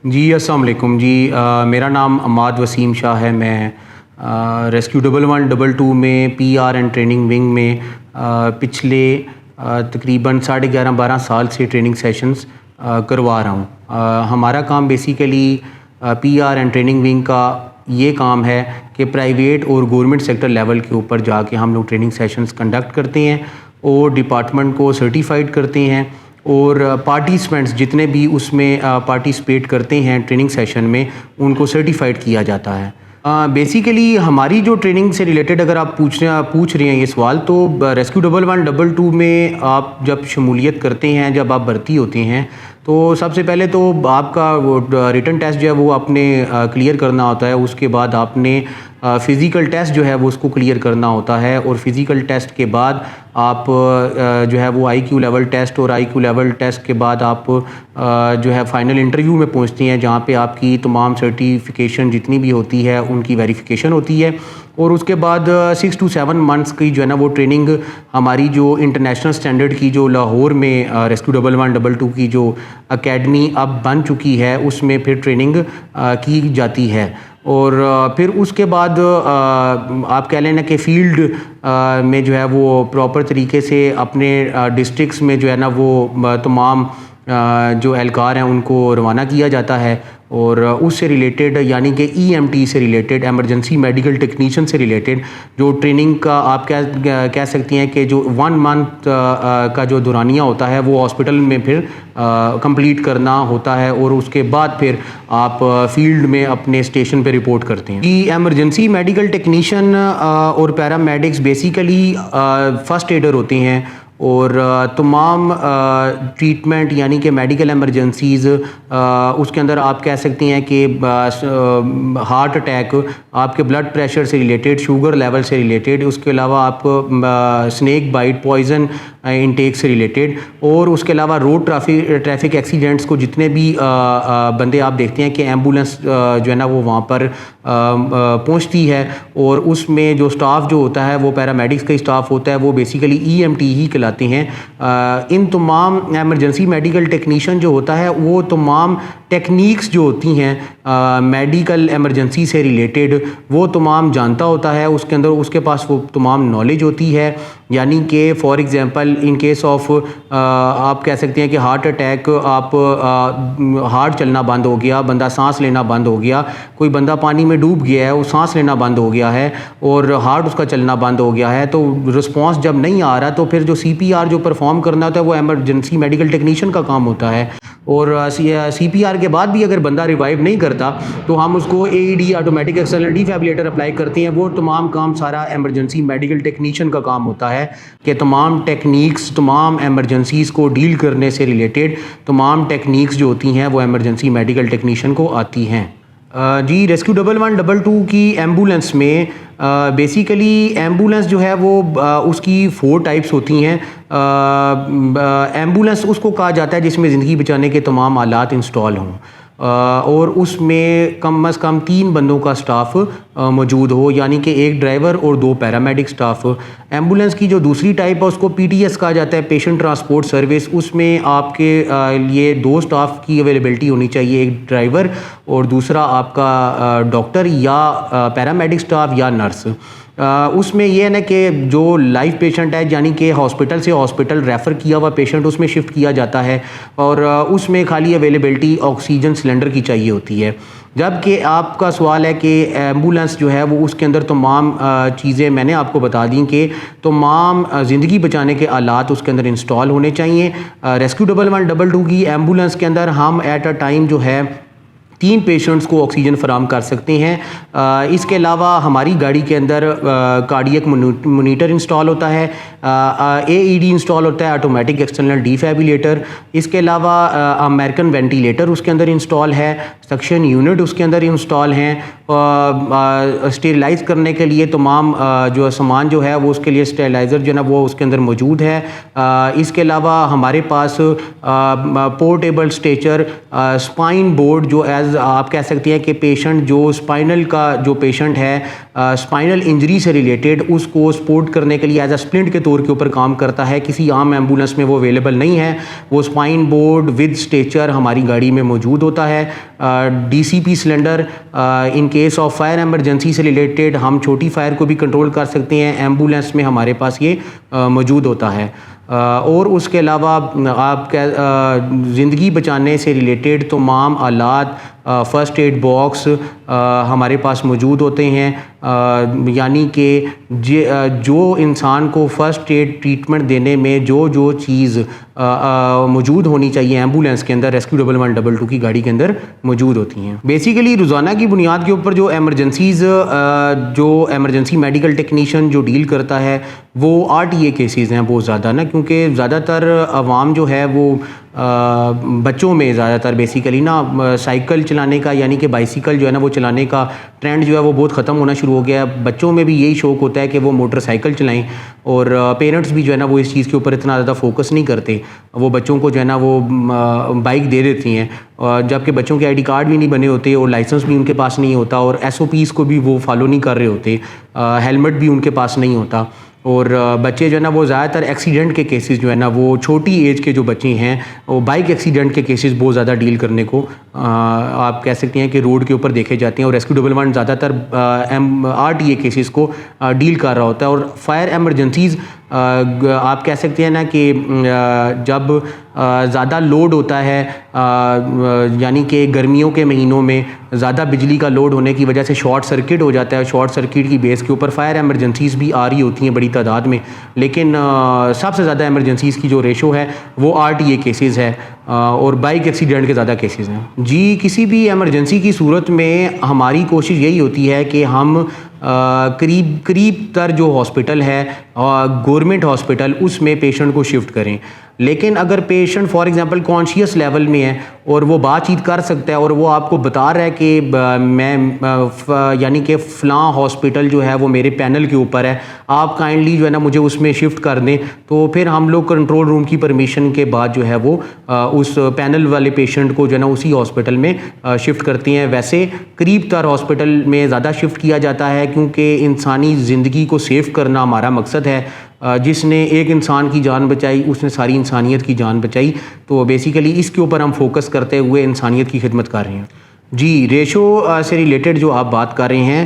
جی السلام علیکم جی میرا نام عماد وسیم شاہ ہے. میں ریسکیو 1112 میں پی آر اینڈ ٹریننگ ونگ میں پچھلے تقریباً 11.5-12 سال سے ٹریننگ سیشنز کروا رہا ہوں. ہمارا کام basically P R and training wing کا یہ کام ہے کہ پرائیویٹ اور گورنمنٹ سیکٹر لیول کے اوپر جا کے ہم لوگ ٹریننگ سیشنز کنڈکٹ کرتے ہیں اور ڈپارٹمنٹ کو سرٹیفائڈ کرتے ہیں، اور پارٹیسپینٹس جتنے بھی اس میں پارٹیسپیٹ کرتے ہیں ٹریننگ سیشن میں ان کو سرٹیفائڈ کیا جاتا ہے. بیسیکلی ہماری جو ٹریننگ سے ریلیٹڈ اگر آپ پوچھ رہے ہیں یہ سوال، تو ریسکیو 1112 میں آپ جب شمولیت کرتے ہیں، جب آپ بھرتی ہوتے ہیں، تو سب سے پہلے تو آپ کا وہ ریٹن ٹیسٹ جو ہے وہ آپ نے کلیئر کرنا ہوتا ہے. اس کے بعد آپ نے فزیکل ٹیسٹ جو ہے وہ اس کو کلیئر کرنا ہوتا ہے، اور فزیکل ٹیسٹ کے بعد آپ جو ہے وہ آئی کیو لیول ٹیسٹ، اور آئی کیو لیول ٹیسٹ کے بعد آپ جو ہے فائنل انٹرویو میں پہنچتے ہیں، جہاں پہ آپ کی تمام سرٹیفکیشن جتنی بھی ہوتی ہے ان کی ویریفیکیشن ہوتی ہے. اور اس کے بعد 6 to 7 months کی جو ہے نا وہ ٹریننگ ہماری جو انٹرنیشنل سٹینڈرڈ کی جو لاہور میں ریسکیو 1112 کی جو اکیڈمی اب بن چکی ہے اس میں پھر ٹریننگ کی جاتی ہے. اور پھر اس کے بعد آپ کہہ لینا کہ فیلڈ میں جو ہے وہ پراپر طریقے سے اپنے ڈسٹرکس میں جو ہے نا وہ تمام جو اہلکار ہیں ان کو روانہ کیا جاتا ہے، اور اس سے ریلیٹڈ یعنی کہ ای ایم ٹی سے ریلیٹڈ، ایمرجنسی میڈیکل ٹیکنیشین سے ریلیٹڈ جو ٹریننگ کا آپ کہہ سکتی ہیں کہ جو 1 month کا جو دورانیہ ہوتا ہے وہ ہاسپٹل میں پھر کمپلیٹ کرنا ہوتا ہے، اور اس کے بعد پھر آپ فیلڈ میں اپنے اسٹیشن پہ رپورٹ کرتے ہیں. جی ایمرجنسی میڈیکل ٹیکنیشین اور پیرامیڈکس بیسیکلی فرسٹ ایڈر ہوتے ہیں، اور تمام ٹریٹمنٹ یعنی کہ میڈیکل ایمرجنسیز اس کے اندر آپ کہہ سکتی ہیں کہ ہارٹ اٹیک، آپ کے بلڈ پریشر سے ریلیٹڈ، شوگر لیول سے ریلیٹڈ، اس کے علاوہ آپ سنیک بائٹ پوائزن انٹیک سے ریلیٹڈ، اور اس کے علاوہ روڈ ٹریفک ایکسیڈنٹس کو جتنے بھی بندے آپ دیکھتے ہیں کہ ایمبولینس جو ہے نا وہ وہاں پر پہنچتی ہے، اور اس میں جو سٹاف جو ہوتا ہے وہ پیرامیڈکس کا سٹاف ہوتا ہے، وہ بیسیکلی ای ایم ٹی ہی کہلاتے ہیں. ان تمام ایمرجنسی میڈیکل ٹیکنیشین جو ہوتا ہے وہ تمام ٹیکنیکس جو ہوتی ہیں میڈیکل ایمرجنسی سے ریلیٹڈ وہ تمام جانتا ہوتا ہے. اس کے اندر اس کے پاس وہ تمام نالج ہوتی ہے، یعنی کہ for example in case of آپ کہہ سکتے ہیں کہ ہارٹ اٹیک، آپ ہارٹ چلنا بند ہو گیا، بندہ سانس لینا بند ہو گیا، کوئی بندہ پانی میں ڈوب گیا ہے، وہ سانس لینا بند ہو گیا ہے اور ہارٹ اس کا چلنا بند ہو گیا ہے، تو رسپانس جب نہیں آ رہا تو پھر جو سی پی آر جو پرفارم کرنا ہوتا ہے وہ ایمرجنسی میڈیکل ٹیکنیشین کا کام ہوتا ہے. اور سی پی آر کے بعد بھی اگر بندہ ریوائیو نہیں کرتا تو ہم اس کو A E D automatic external defibrillator apply کرتے ہیں. وہ تمام کام سارا ایمرجنسی میڈیکل ٹیکنیشین کا کام ہوتا ہے کہ تمام ٹیکنیکس، تمام ایمرجنسیز کو ڈیل کرنے سے ریلیٹڈ تمام ٹیکنیکس جو ہوتی ہیں وہ ایمرجنسی میڈیکل ٹیکنیشین کو آتی ہیں. جی ریسکیو 1112 کی ایمبولینس میں بیسیکلی ایمبولینس جو ہے وہ اس کی 4 ٹائپس ہوتی ہیں. ایمبولینس اس کو کہا جاتا ہے جس میں زندگی بچانے کے تمام آلات انسٹال ہوں، اور اس میں کم از کم 3 بندوں کا سٹاف موجود ہو، یعنی کہ 1 ڈرائیور اور 2 پیرامیڈک سٹاف. ایمبولینس کی جو دوسری ٹائپ ہے اس کو پی ٹی ایس کہا جاتا ہے، پیشنٹ ٹرانسپورٹ سروس. اس میں آپ کے لیے 2 سٹاف کی اویلیبلٹی ہونی چاہیے، 1 ڈرائیور اور دوسرا آپ کا ڈاکٹر یا پیرامیڈک سٹاف یا نرس. اس میں یہ ہے نا کہ جو لائف پیشنٹ ہے یعنی کہ ہاسپٹل سے ہاسپٹل ریفر کیا ہوا پیشنٹ اس میں شفٹ کیا جاتا ہے، اور اس میں خالی اویلیبلٹی آکسیجن سلنڈر کی چاہیے ہوتی ہے. جبکہ آپ کا سوال ہے کہ ایمبولینس جو ہے وہ اس کے اندر تمام چیزیں میں نے آپ کو بتا دیں کہ تمام زندگی بچانے کے آلات اس کے اندر انسٹال ہونے چاہیے. ریسکیو 1112 کی ایمبولینس کے اندر ہم ایٹ اے ٹائم جو ہے 3 پیشنٹس کو آکسیجن فراہم کر سکتے ہیں. اس کے علاوہ ہماری گاڑی کے اندر کارڈیک مونیٹر انسٹال ہوتا ہے، اے ای ڈی انسٹال ہوتا ہے، آٹومیٹک ایکسٹرنل ڈیفیبریلیٹر. اس کے علاوہ امریکن وینٹیلیٹر اس کے اندر انسٹال ہے، سکشن یونٹ اس کے اندر انسٹال ہیں. اسٹیریلائز کرنے کے لیے تمام جو سامان جو ہے وہ اس کے لیے اسٹیریلائزر جو ہے نا وہ اس کے اندر موجود ہے. اس کے علاوہ ہمارے پاس پورٹیبل اسٹیچر، اسپائن بورڈ جو ایز آپ کہہ سکتے ہیں کہ پیشنٹ جو اسپائنل کا جو پیشنٹ ہے اسپائنل انجری سے ریلیٹڈ اس کو سپورٹ کرنے کے لیے ایز اے سپلنٹ کے طور کے اوپر کام کرتا ہے, کسی عام ایمبولینس میں وہ اویلیبل نہیں ہے. وہ اسپائن بورڈ ود اسٹیچر ہماری گاڑی میں موجود ہوتا ہے. D C P cylinder in case of fire emergency سے ریلیٹڈ ہم چھوٹی فائر کو بھی کنٹرول کر سکتے ہیں, ایمبولینس میں ہمارے پاس یہ موجود ہوتا ہے. اور اس کے علاوہ آپ زندگی بچانے سے ریلیٹڈ تمام آلات, فرسٹ ایڈ باکس ہمارے پاس موجود ہوتے ہیں. یعنی کہ جو انسان کو فرسٹ ایڈ ٹریٹمنٹ دینے میں جو چیز موجود ہونی چاہیے ایمبولینس کے اندر, ریسکیو 1112 کی گاڑی کے اندر موجود ہوتی ہیں. بیسیکلی روزانہ کی بنیاد کے اوپر جو ایمرجنسی میڈیکل ٹیکنیشین جو ڈیل کرتا ہے وہ RTA کیسز ہیں بہت زیادہ نا, کیونکہ زیادہ تر عوام جو ہے وہ بچوں میں زیادہ تر بیسیکلی نا سائیکل چلانے کا, یعنی کہ بائیسیکل جو ہے نا وہ چلانے کا ٹرینڈ جو ہے وہ بہت ختم ہونا شروع ہو گیا ہے. بچوں میں بھی یہی شوق ہوتا ہے کہ وہ موٹر سائیکل چلائیں, اور پیرنٹس بھی جو ہے نا وہ اس چیز کے اوپر اتنا زیادہ فوکس نہیں کرتے, وہ بچوں کو جو ہے نا وہ بائک دے دیتی ہیں, جبکہ بچوں کے ID کارڈ بھی نہیں بنے ہوتے اور لائسنس بھی ان کے پاس نہیں ہوتا, اور SOPs کو بھی وہ فالو نہیں کر رہے ہوتے, ہیلمٹ بھی ان کے پاس نہیں ہوتا. اور بچے جو ہے نا وہ زیادہ تر ایکسیڈنٹ کے کیسز جو ہے نا وہ چھوٹی ایج کے جو بچے ہیں وہ بائک ایکسیڈنٹ کے کیسز بہت زیادہ ڈیل کرنے کو آپ کہہ سکتے ہیں کہ روڈ کے اوپر دیکھے جاتے ہیں. اور ریسکیو 11 زیادہ تر RTA کیسز کو ڈیل کر رہا ہوتا ہے. اور فائر ایمرجنسیز آپ کہہ سکتے ہیں نا کہ جب زیادہ لوڈ ہوتا ہے, یعنی کہ گرمیوں کے مہینوں میں زیادہ بجلی کا لوڈ ہونے کی وجہ سے شارٹ سرکٹ ہو جاتا ہے, شارٹ سرکٹ کی بیس کے اوپر فائر ایمرجنسیز بھی آ رہی ہوتی ہیں بڑی تعداد میں, لیکن سب سے زیادہ ایمرجنسیز کی جو ریشو ہے وہ RTA کیسز ہے اور بائک ایکسیڈنٹ کے زیادہ کیسز ہیں. جی, کسی بھی ایمرجنسی کی صورت میں ہماری کوشش یہی ہوتی ہے کہ ہم قریب تر جو ہاسپٹل ہے گورنمنٹ ہاسپٹل اس میں پیشنٹ کو شفٹ کریں. لیکن اگر patient for example conscious level میں ہے اور وہ بات چیت کر سکتا ہے اور وہ آپ کو بتا رہا ہے کہ میں یعنی کہ فلاں ہاسپٹل جو ہے وہ میرے پینل کے اوپر ہے, آپ کائنڈلی جو ہے نا مجھے اس میں شفٹ کر دیں, تو پھر ہم لوگ کنٹرول روم کی پرمیشن کے بعد جو ہے وہ اس پینل والے پیشنٹ کو جو ہے نا اسی ہاسپٹل میں شفٹ کرتے ہیں. ویسے قریب تر ہاسپٹل میں زیادہ شفٹ کیا جاتا ہے کیونکہ انسانی زندگی کو سیو کرنا ہمارا مقصد ہے. جس نے ایک انسان کی جان بچائی اس نے ساری انسانیت کی جان بچائی, تو بیسیکلی اس کے اوپر ہم فوکس کرتے ہوئے انسانیت کی خدمت کر رہے ہیں. جی, ریشو سے ریلیٹڈ جو آپ بات کر رہے ہیں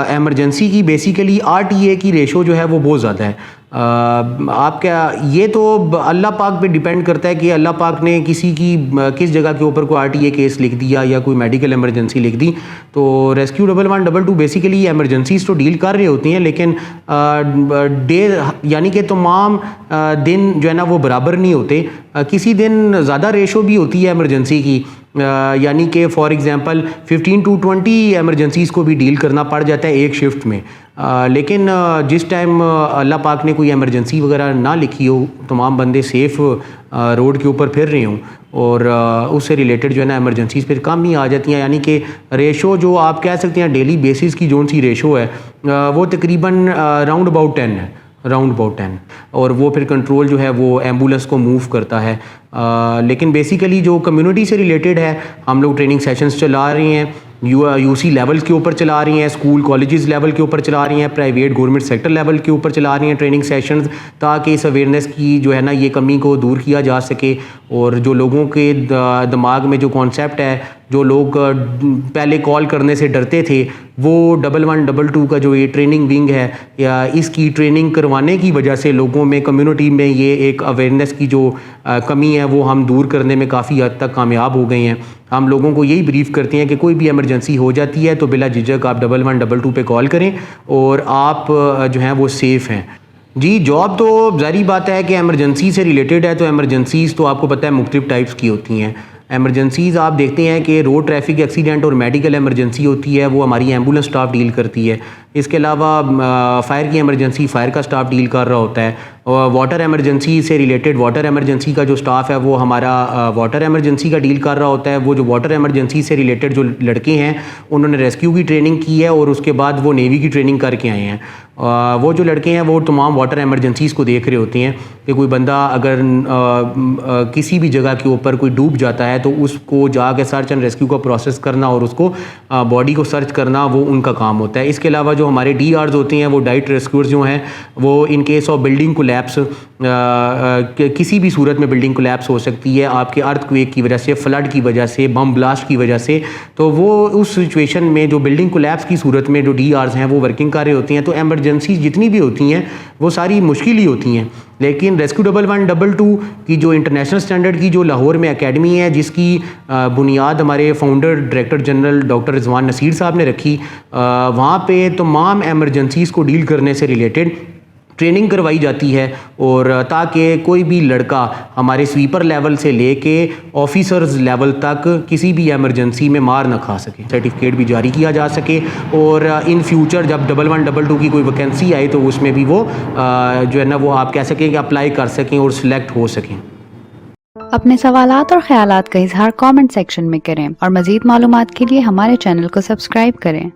ایمرجنسی کی, بیسیکلی RTA کی ریشو جو ہے وہ بہت زیادہ ہے. آپ کیا, یہ تو اللہ پاک پہ ڈیپینڈ کرتا ہے کہ اللہ پاک نے کس جگہ کے اوپر کوئی RTA کیس لکھ دیا یا کوئی میڈیکل ایمرجنسی لکھ دی. تو ریسکیو 1122 بیسیکلی ایمرجنسیز تو ڈیل کر رہی ہوتی ہیں, لیکن یعنی کہ تمام دن جو ہے نا وہ برابر نہیں ہوتے. کسی دن زیادہ ریشو بھی ہوتی ہے ایمرجنسی کی, یعنی کہ فار ایگزامپل 15 to 20 ایمرجنسیز کو بھی ڈیل کرنا پڑ جاتا ہے ایک شفٹ میں. لیکن جس ٹائم اللہ پاک نے کوئی ایمرجنسی وغیرہ نہ لکھی ہو, تمام بندے سیف روڈ کے اوپر پھر رہے ہوں, اور اس سے ریلیٹڈ جو ہے نا ایمرجنسیز پھر کم ہی آ جاتی ہیں. یعنی کہ ریشو جو آپ کہہ سکتے ہیں ڈیلی بیسس کی جو سی ریشو ہے وہ تقریباً راؤنڈ اباؤٹ 10 ہے, اور وہ پھر کنٹرول جو ہے وہ ایمبولینس کو موو کرتا ہے. لیکن بیسیکلی جو کمیونٹی سے ریلیٹڈ ہے, ہم لوگ ٹریننگ سیشنز چلا رہے ہیں, UC لیول کے اوپر چلا رہی ہیں, اسکول کالجز لیول کے اوپر چلا رہی ہیں, پرائیویٹ گورنمنٹ سیکٹر لیول کے اوپر چلا رہی ہیں ٹریننگ سیشنز, تاکہ اس اویئرنیس کی جو ہے نا یہ کمی کو دور کیا جا سکے. اور جو لوگوں کے دماغ میں جو کانسیپٹ ہے, جو لوگ پہلے کال کرنے سے ڈرتے تھے, وہ 1122 کا جو یہ ٹریننگ ونگ ہے یا اس کی ٹریننگ کروانے کی وجہ سے لوگوں میں کمیونٹی میں یہ ایک اویئرنیس کی جو کمی ہے وہ ہم دور کرنے میں کافی حد تک کامیاب ہو گئے ہیں. ہم لوگوں کو یہی بریف کرتے ہیں کہ کوئی بھی ایمرجنسی ہو جاتی ہے تو بلا جھجک آپ 1122 پہ کال کریں اور آپ جو ہیں وہ سیف ہیں. جی, جاب تو ظاہری بات ہے کہ ایمرجنسی سے ریلیٹڈ ہے, تو ایمرجنسیز تو آپ کو پتہ ہے مختلف ٹائپس کی ہوتی ہیں. ایمرجنسیز آپ دیکھتے ہیں کہ روڈ ٹریفک ایکسیڈنٹ اور میڈیکل ایمرجنسی ہوتی ہے, وہ ہماری ایمبولینس اسٹاف ڈیل کرتی ہے. اس کے علاوہ فائر کی ایمرجنسی فائر کا اسٹاف ڈیل کر رہا ہوتا ہے. واٹر ایمرجنسی سے ریلیٹڈ واٹر ایمرجنسی کا جو اسٹاف ہے وہ ہمارا واٹر ایمرجنسی کا ڈیل کر رہا ہوتا ہے. وہ جو واٹر ایمرجنسی سے ریلیٹڈ جو لڑکے ہیں انہوں نے ریسکیو کی ٹریننگ کی ہے اور اس کے بعد وہ نیوی کی ٹریننگ کر کے آئے ہیں. وہ جو لڑکے ہیں وہ تمام واٹر ایمرجنسیز کو دیکھ رہے ہوتے ہیں کہ کوئی بندہ اگر کسی بھی جگہ کے اوپر کوئی ڈوب جاتا ہے تو اس کو جا کے سرچ اینڈ ریسکیو کا پروسیس کرنا اور اس کو باڈی کو سرچ کرنا وہ ان کا کام ہوتا ہے. اس کے علاوہ جو جو ہمارے ڈی آرز ہوتے ہیں وہ ڈائٹ ریسکیورز جو ہیں وہ ان کیس آف بلڈنگ کولیپس کسی بھی صورت میں بلڈنگ کولیپس ہو سکتی ہے آپ کے ارتھ کویک کی وجہ سے, فلڈ کی وجہ سے, بم بلاسٹ کی وجہ سے, تو وہ اس سچویشن میں جو بلڈنگ کولیپس کی صورت میں جو ڈی آرز ہیں وہ ورکنگ کر رہے ہوتے ہیں. تو ایمرجنسیز جتنی بھی ہوتی ہیں وہ ساری مشکل ہی ہوتی ہیں. لیکن ریسکیو 112 کی جو انٹرنیشنل اسٹینڈرڈ کی جو لاہور میں اکیڈمی ہے جس کی بنیاد ہمارے فاؤنڈر ڈائریکٹر جنرل ڈاکٹر رضوان نصیر صاحب نے رکھی, وہاں پہ تمام ایمرجنسیز کو ڈیل کرنے سے ریلیٹڈ ٹریننگ کروائی جاتی ہے, اور تاکہ کوئی بھی لڑکا ہمارے سویپر لیول سے لے کے آفیسرز لیول تک کسی بھی ایمرجنسی میں مار نہ کھا سکے. سرٹیفکیٹ بھی جاری کیا جا سکے اور ان فیوچر جب 1122 کی کوئی ویکینسی آئے تو اس میں بھی وہ جو ہے نا وہ آپ کہہ سکیں کہ اپلائی کر سکیں اور سلیکٹ ہو سکیں. اپنے سوالات اور خیالات کا اظہار کامنٹ سیکشن میں کریں اور مزید معلومات کے لیے ہمارے چینل کو سبسکرائب کریں.